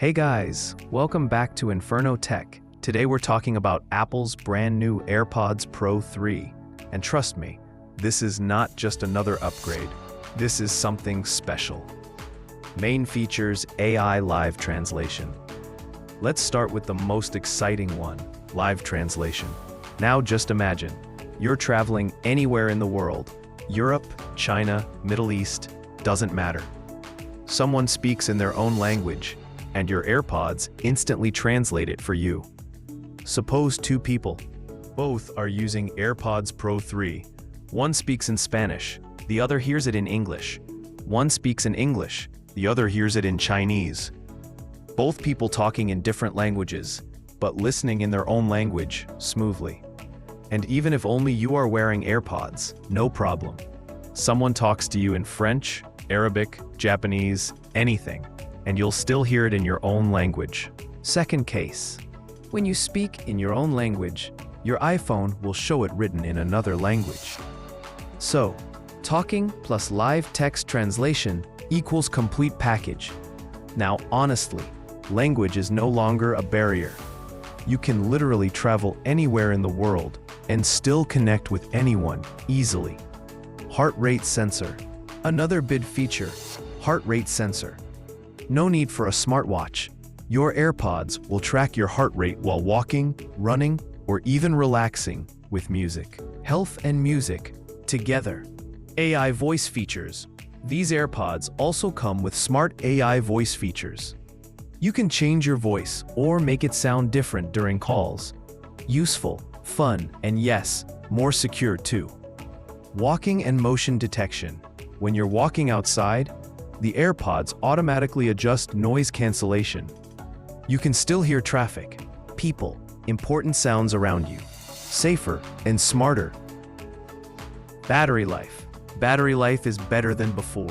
Hey guys, welcome back to Inferno Tech. Today we're talking about Apple's brand new AirPods Pro 3. And trust me, this is not just another upgrade. This is something special. Main features: AI live translation. Let's start with the most exciting one, live translation. Now just imagine, you're traveling anywhere in the world. Europe, China, Middle East, doesn't matter. Someone speaks in their own language, and your AirPods instantly translate it for you. Suppose two people. Both are using AirPods Pro 3. One speaks in Spanish, the other hears it in English. One speaks in English, the other hears it in Chinese. Both people talking in different languages, but listening in their own language, smoothly. And even if only you are wearing AirPods, no problem. Someone talks to you in French, Arabic, Japanese, anything, and you'll still hear it in your own language. Second case. When you speak in your own language, your iPhone will show it written in another language. So, talking plus live text translation equals complete package. Now honestly, language is no longer a barrier. You can literally travel anywhere in the world and still connect with anyone easily. Heart rate sensor. Another big feature, heart rate sensor. No need for a smartwatch. Your AirPods will track your heart rate while walking, running, or even relaxing with music. Health and music together. AI voice features. These AirPods also come with smart AI voice features. You can change your voice or make it sound different during calls. Useful, fun, and yes, more secure too. Walking and motion detection. When you're walking outside, the AirPods automatically adjust noise cancellation. You can still hear traffic, people, important sounds around you. Safer and smarter. Battery life. Battery life is better than before.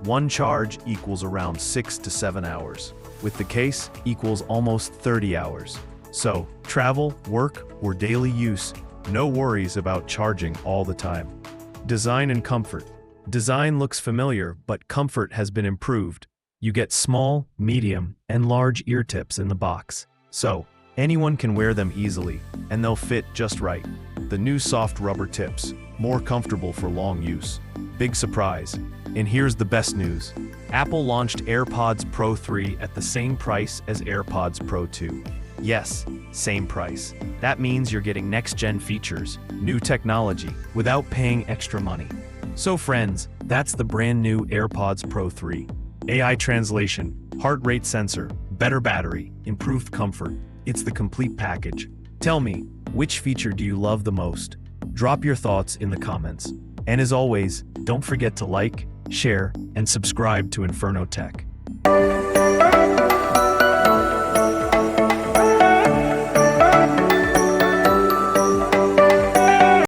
One charge equals around 6 to 7 hours. With the case equals almost 30 hours. So, travel, work, or daily use, no worries about charging all the time. Design and comfort. Design looks familiar, but comfort has been improved. You get small, medium, and large ear tips in the box. So, anyone can wear them easily, and they'll fit just right. The new soft rubber tips, more comfortable for long use. Big surprise. And here's the best news. Apple launched AirPods Pro 3 at the same price as AirPods Pro 2. Yes, same price. That means you're getting next-gen features, new technology, without paying extra money. So friends, that's the brand new AirPods Pro 3. AI translation, heart rate sensor, better battery, improved comfort. It's the complete package. Tell me, which feature do you love the most? Drop your thoughts in the comments. And as always, don't forget to like, share, and subscribe to Inferno Tech.